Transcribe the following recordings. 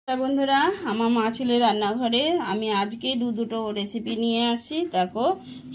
বন্ধুরা, আমার মা ছেলে রান্নাঘরে আমি আজকে দুটো রেসিপি নিয়ে আসছি। দেখো,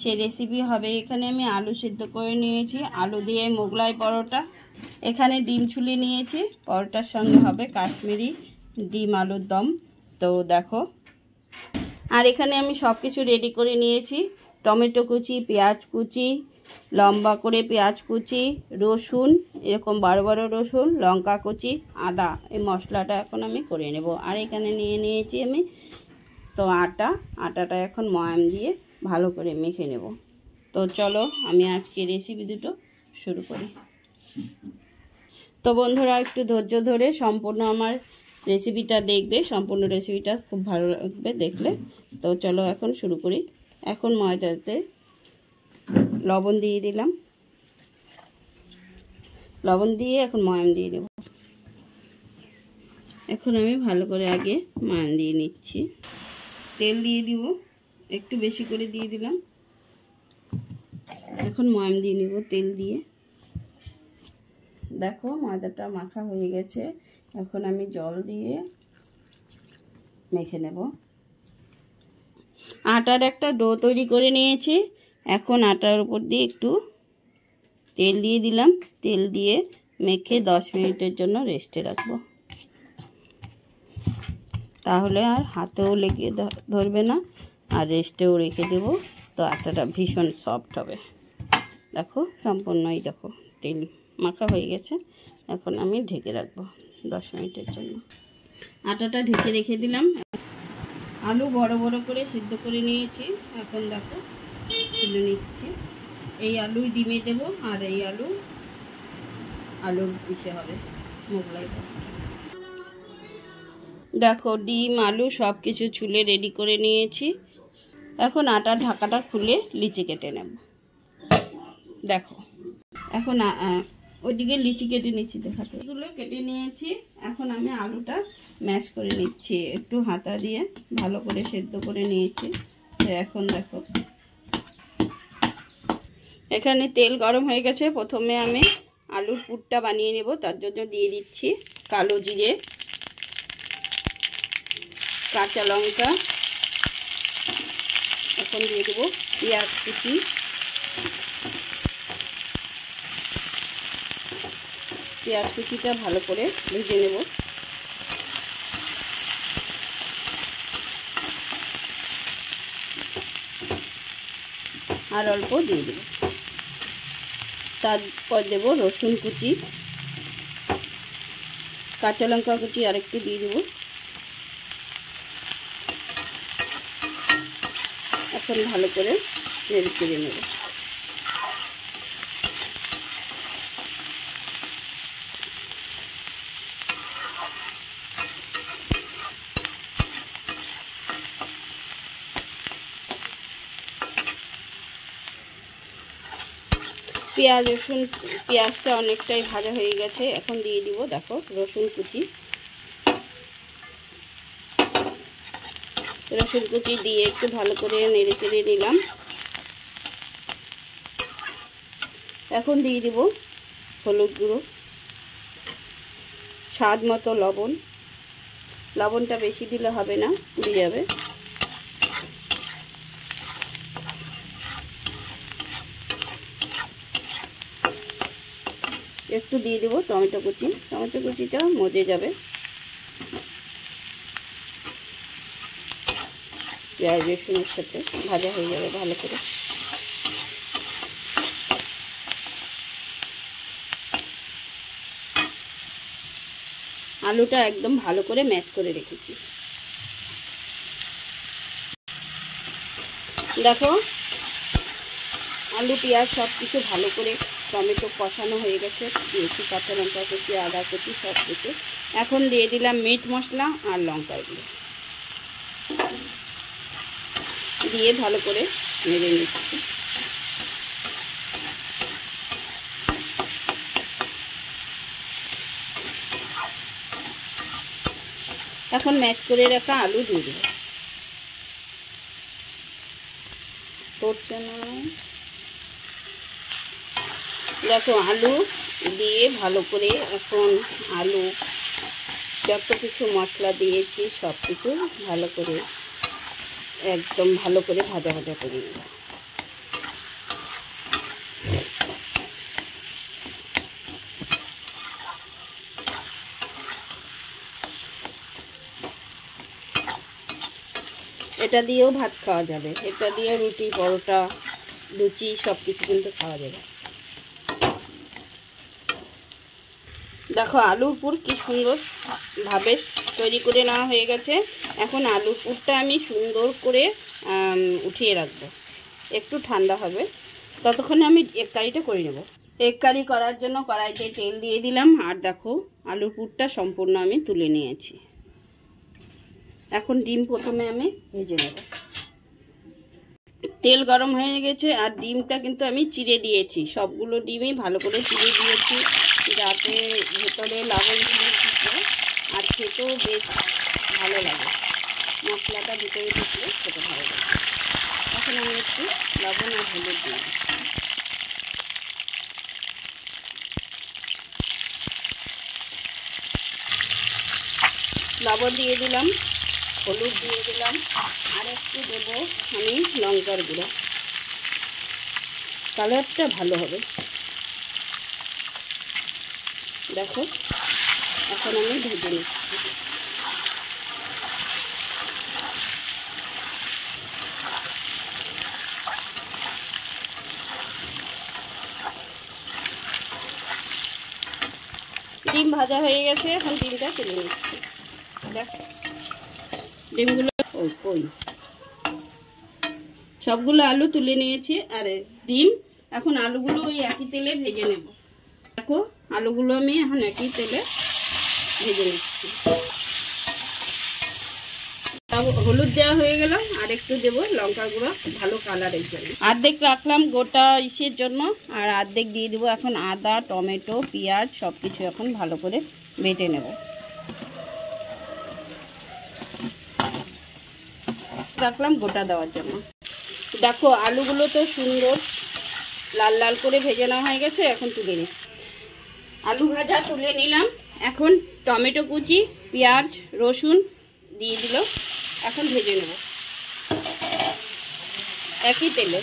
সেই রেসিপি হবে এখানে আমি আলু সিদ্ধ করে নিয়েছি, আলু দিয়ে মোগলাই পরোটা। এখানে ডিম ছুলে নিয়েছি, পরোটার সঙ্গে হবে কাশ্মীরি ডিম আলুর দম। তো দেখো, আর এখানে আমি সব কিছু রেডি করে নিয়েছি। টমেটো কুচি, পেঁয়াজ কুচি, লম্বা করে পেঁয়াজ কুচি, রসুন এরকম বড় বড় রসুন, লঙ্কা কুচি, আদা। এই মশলাটা এখন আমি করে নেব। আর এখানে নিয়ে নিয়েছি আমি তো আটাটা এখন ময়াম দিয়ে ভালো করে মেখে নেব। তো চলো আমি আজকে রেসিপি দুটো শুরু করি। তো বন্ধুরা, একটু ধৈর্য ধরে সম্পূর্ণ আমার রেসিপিটা দেখবে, সম্পূর্ণ রেসিপিটা খুব ভালো লাগবে দেখলে। তো চলো এখন শুরু করি। এখন ময়দাতে লবণ দিয়ে দিলাম, লবণ দিয়ে এখন ময়াম দিয়ে দেব। এখন আমি ভালো করে আগে ময়াম দিয়ে নিচ্ছি। তেল দিয়ে দিব, একটু বেশি করে দিয়ে দিলাম। এখন ময়াম দিয়ে নেব তেল দিয়ে। দেখো, ময়দাটা মাখা হয়ে গেছে। এখন আমি জল দিয়ে মেখে নেব। আটার একটা ডো তৈরি করে নিয়েছি। এখন আটার উপর দিয়ে একটু তেল দিয়ে দিলাম। তেল দিয়ে মেখে 10 মিনিটের জন্য রেস্টে রাখবো, তাহলে আর হাতেও লেগে ধরবে না, আর রেস্টেও রেখে দেব। তো আটাটা ভীষণ সফট হবে। দেখো, সম্পূর্ণই দেখো তেল মাখা হয়ে গেছে। এখন আমি ঢেকে রাখবো 10 মিনিটের জন্য। আটাটা ঢেকে রেখে দিলাম। আলু বড় বড় করে সিদ্ধ করে নিয়েছি। এখন দেখো তুলে নিচ্ছি। এই আলু ডিমে দেবো, আর এই আলুর ইসে হবে মোগলাই। দেখো, ডিম আলু সব কিছু ছুলে রেডি করে নিয়েছি। এখন আটার ঢাকাটা খুলে লিচি কেটে নেব। দেখো, এখন ওইদিকে লিচি কেটে নিচ্ছি, দেখাতে এগুলো কেটে নিয়েছি। এখন আমি আলুটা ম্যাশ করে নিচ্ছি, একটু হাতা দিয়ে ভালো করে সেদ্ধ করে নিয়েছি। তো এখন দেখো, এখানে তেল গরম হয়ে গেছে। প্রথমে আমি আলুর পুরটা বানিয়ে নেব। তার জন্য দিয়ে দিচ্ছি কালো জিরে, কাঁচা লঙ্কা, এখন দিয়ে দেবো পেঁয়াজ কুচি, পেঁয়াজ কুচিটা ভালো করে ভেজে নেব। আর অল্প দিয়ে দেব। তারপর দেব রসুন কুচি, কাঁচা লঙ্কা কুচি আরেকটু দিয়ে দেব। এখন ভালো করে নেড়ে চেড়ে নেব। পেঁয়াজটা অনেকটাই ভাজা হয়ে গেছে। এখন দিয়ে দিব দেখো রসুন কুচি। রসুন কুচি দিয়ে একটু ভালো করে নেড়ে চেড়ে নিলাম। এখন দিয়ে দিব হলুদ গুঁড়ো, স্বাদ মতো লবণ। লবণটা বেশি দিলে হবে না, পুড়ে যাবে। একটু দিয়ে দেবো টমেটো কুচি, টমেটো কুচিটা মজে যাবে। পেঁয়াজ রসুনের সাথে ভাজা হয়ে যাবে ভালো করে। আলুটা একদম ভালো করে ম্যাশ করে রেখেছি। দেখো, আলু পেঁয়াজ সব কিছু ভালো করে টমেটো কষানো হয়ে গেছে। দিয়েছি কাঁচা লঙ্কা কুচি, আদা কুচি সব কিছু। এখন দিয়ে দিলাম মিট মশলা আর লঙ্কার গুঁড়ো দিয়ে ভালো করে নেড়ে নিচ্ছি। এখন ম্যাশ করে রাখা আলু দিয়ে দেবো। পড়ছে না। দেখো, আলু দিয়ে ভালো করে এখন আলু যত কিছু মশলা দিয়েছি সব কিছু ভালো করে একদম ভালো করে ভাজা ভাজা করে নিই। এটা দিয়েও ভাত খাওয়া যাবে, এটা দিয়ে রুটি, পরোটা, লুচি সব কিছু কিন্তু খাওয়া যাবে। দেখো আলুর পুর কি সুন্দর ভাবে তৈরি করে নেওয়া হয়ে গেছে। এখন আলুর পুরটা আমি সুন্দর করে উঠিয়ে রাখবো, একটু ঠান্ডা হবে, ততক্ষণে আমি এগ কারিটা করে নেব। এগ কারি করার জন্য কড়াইতে তেল দিয়ে দিলাম, আর দেখো আলুর পুরটা সম্পূর্ণ আমি তুলে নিয়েছি। এখন ডিম প্রথমে আমি ভেজে নেব। তেল গরম হয়ে গেছে, আর ডিমটা কিন্তু আমি চিড়ে দিয়েছি, সবগুলো ডিমই ভালো করে চিড়ে দিয়েছি, যাতে ভেতরে লবণ থাকে আর খেতেও বেশ ভালো লাগে, মশলাটা ভিতরে ঢুকলে খেতে ভালো লাগে। এখন আমি একটু লবণ আর হলুদ দিয়ে দিচ্ছি। লবণ দিয়ে দিলাম, হলুদ দিয়ে দিলাম, আর একটু দেবো আমি লঙ্কার গুঁড়ো, কালারটা ভালো হবে। দেখো এখন আমি ভেজে নিচ্ছি। ডিম ভাজা হয়ে গেছে, এখন ডিমটা তুলে নিচ্ছি। দেখ ডিমগুলো ওই সবগুলো আলু তুলে নিয়েছি, আর ডিম এখন আলুগুলো ওই একই তেলে ভেজে নেব। দেখো আলুগুলো আমি এখন একই তেলে ভেজে নিচ্ছি। হলুদ দেওয়া হয়ে গেল, আর একটু দেবো লঙ্কা গুঁড়ো ভালো কালারের জন্য। অর্ধেক রাখলাম গোটা ইসের জন্য, আর অর্ধেক দিয়ে দেবো এখন আদা, টমেটো, পেঁয়াজ সব কিছু এখন ভালো করে বেটে নেব। রাখলাম গোটা দেওয়ার জন্য। দেখো আলুগুলো তো সুন্দর লাল লাল করে ভেজে নেওয়া হয়ে গেছে, এখন তুলে নিই। আলু ভাজা তুলে নিলাম, এখন টমেটো কুচি, পেঁয়াজ, রসুন দিয়ে দিল, এখন ভেজে নেব একই তেলে।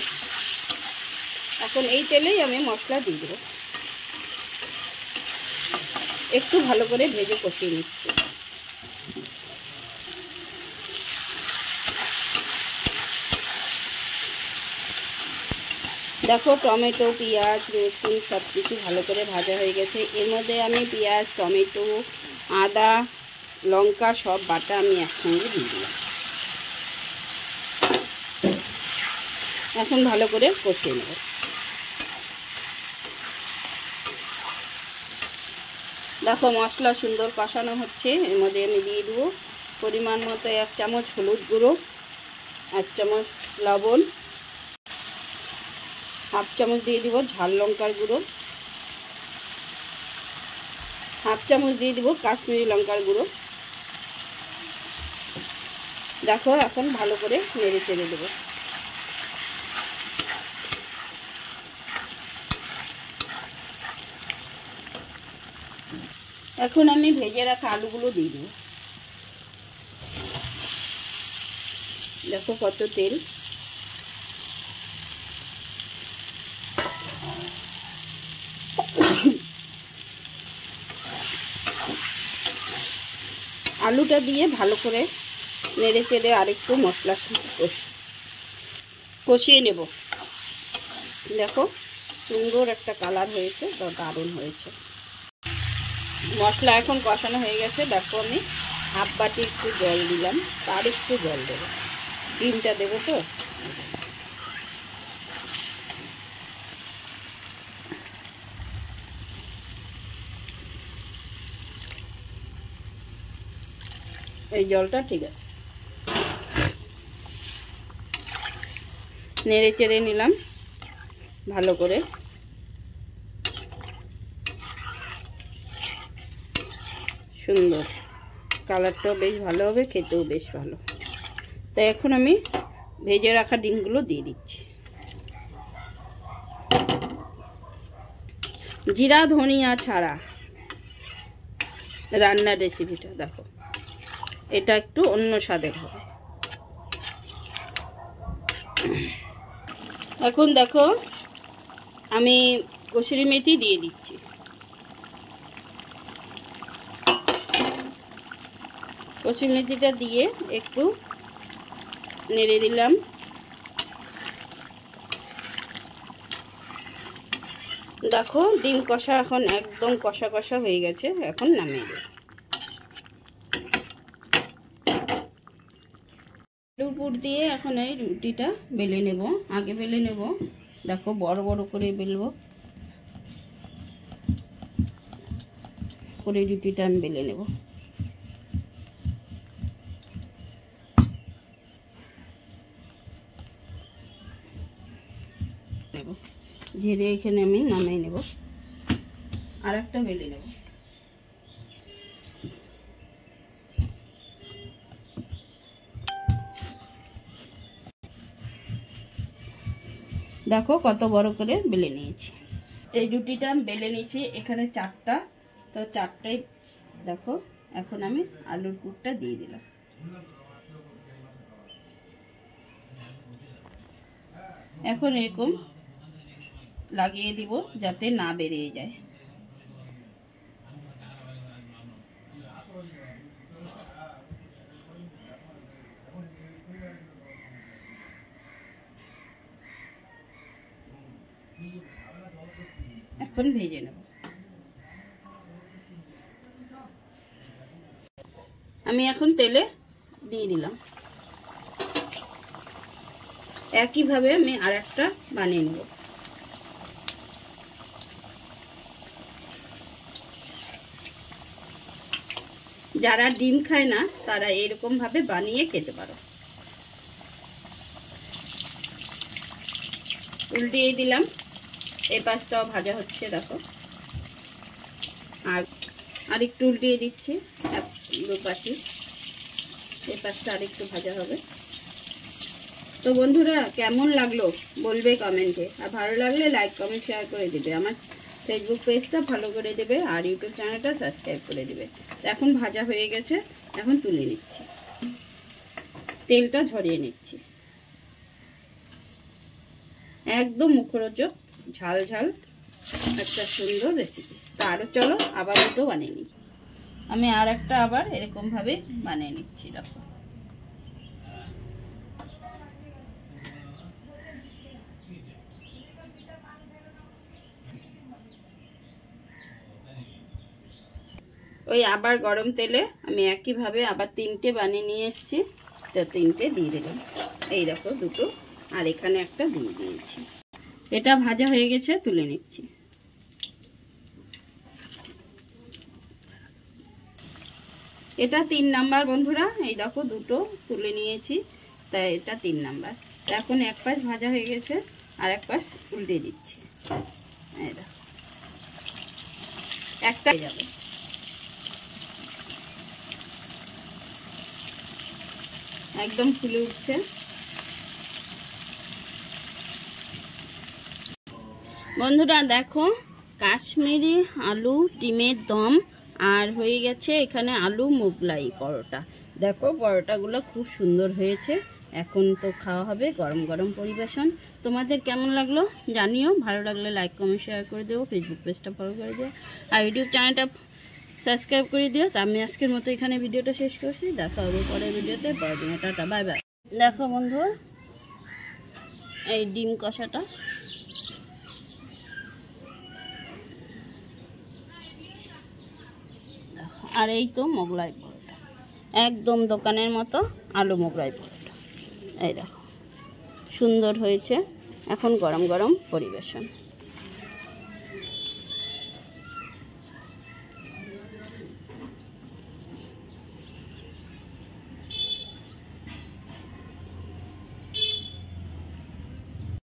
এখন এই তেলেই আমি মশলা দিয়ে দেব, একটু ভালো করে ভেজে কষিয়ে নিচ্ছি। দেখো টমেটো, পেঁয়াজ, রসুন সব কিছু ভালো করে ভাজা হয়ে গেছে। এর মধ্যে আমি পেঁয়াজ, টমেটো, আদা, লঙ্কা সব বাটা আমি একসঙ্গে দিয়ে দিলাম। এখন ভালো করে কষিয়ে নেব। দেখো মশলা সুন্দর কষানো হচ্ছে, এর মধ্যে আমি দিয়ে দেবো পরিমাণ মতো 1 চামচ হলুদ গুঁড়ো, 1 চামচ লবণ, 1/2 চামচ দিয়ে দিব ঝাল লঙ্কার গুঁড়ো, 1/2 চামচ দিয়ে দিব কাশ্মীরি লঙ্কার গুঁড়ো। দেখো এখন ভালো করে নেড়ে চেড়ে দেবো। এখন আমি ভেজে রাখা আলুগুলো দিয়ে দেবো। দেখো কত তেল। আলুটা দিয়ে ভালো করে নেড়ে চেড়ে আরেকটু মশলার সাথে কষিয়ে নেব। দেখো সুন্দর একটা কালার হয়েছে, দারুণ হয়েছে। মশলা এখন কষানো হয়ে গেছে। দেখো আমি 1/2 বাটি একটু জল দিলাম, তার একটু জল দেবো, ডিমটা দেবো তো। এই জলটা ঠিক আছে। নেড়ে চেড়ে নিলাম ভালো করে। সুন্দর কালারটাও বেশ ভালো হবে, খেতেও বেশ ভালো। তাই এখন আমি ভেজে রাখা ডিমগুলো দিয়ে দিচ্ছি। জিরা ধনিয়া ছাড়া রান্নার রেসিপিটা দেখো, এটা একটু অন্য স্বাদের হবে। এখন দেখো আমি কসুরি মেথি দিয়ে দিচ্ছি। কসুরি মেথিটা দিয়ে একটু নেড়ে দিলাম। দেখো ডিম কষা এখন একদম কষা কষা হয়ে গেছে, এখন নামিয়ে দেব। আলুর পুর দিয়ে এখন এই রুটিটা বেলে নেব। আগে বেলে নেব, দেখো বড় বড় করে বেলবো, করে রুটিটা আমি বেলে নেব। ঝেড়ে এখানে আমি নামিয়ে নেব, আর একটা বেলে নেব। দেখো কত বড় করে বেলে নিয়েছি। এই রুটিটা আমি বেলে নিয়েছি, এখানে 4টা, তো 4টাই দেখো। এখন আমি আলুর পুরটা দিয়ে দিলাম। এখন এরকম লাগিয়ে দিব যাতে না বেরিয়ে যায়। এখন ভেজে নেব। আমি এখন তেলে দিয়ে দিলাম। একইভাবে আমি আরেকটা বানিয়ে নেব। যারা ডিম খায় না তারা এরকম ভাবে বানিয়ে খেতে পারো। উল্টিয়ে দিলাম, এই পাশটাও ভাজা হচ্ছে দেখো। আর একটু উল্টিয়ে দিচ্ছি, দু পাশে এই পাশটা আর একটু ভাজা হবে। তো বন্ধুরা কেমন লাগলো বলবে কমেন্টে, আর ভালো লাগলে লাইক কমেন্ট শেয়ার করে দিবে। আমার ফেসবুক পেজটা ফলো করে দেবে, আর ইউটিউব চ্যানেলটা সাবস্ক্রাইব করে দেবে। এখন ভাজা হয়ে গেছে, এখন তুলে নিচ্ছি, তেলটা ঝরিয়ে নিচ্ছি। একদম মুখরোচক ঝাল ঝাল একটা সুন্দর রেসিপি। তো আরও চলো আবার দুটো বানিয়ে নিই। আমি আর একটা আবার এরকম ভাবে বানিয়ে নিচ্ছি দেখো। ওই আবার গরম তেলে আমি একইভাবে আবার 3টে বানিয়ে নিয়ে এসেছি, তো 3টে দিয়ে দিলাম। এই দেখো দুটো, আর এখানে একটা দিয়ে দিয়েছি। এটা ভাজা হয়ে গেছে, তুলে নিচ্ছি। এটা 3 নাম্বার বন্ধুরা। এই দেখো দুটো তুলে নিয়েছি, তাই এটা 3 নাম্বার। এখন এক পাশ ভাজা হয়ে গেছে, আর এক পাশ উল্টে দিচ্ছি। এই দেখো একটা যাবে। একদম ফুলে উঠছে। বন্ধুরা দেখো কাশ্মীরি আলু ডিমের দম, আর হয়ে গেছে এখানে আলু মোগলাই পরোটা। দেখো পরোটাগুলো খুব সুন্দর হয়েছে। এখন তো খাওয়া হবে, গরম গরম পরিবেশন। তোমাদের কেমন লাগলো জানিও, ভালো লাগলে লাইক কমেন্ট শেয়ার করে দিও, ফেসবুক পেজটা ফলো করে দিও, আর ইউটিউব চ্যানেলটা সাবস্ক্রাইব করে দিও। তো আমি আজকের মতো এখানে ভিডিওটা শেষ করছি। দেখা হবে পরের ভিডিওতে, পরের দিনে। Tata, bye bye. দেখো বন্ধু এই ডিম কষাটা, আর এই তো মোগলাই পরোটা, একদম দোকানের মতো আলু মোগলাই পরোটা। এই দেখো সুন্দর হয়েছে। এখন গরম গরম পরিবেশন।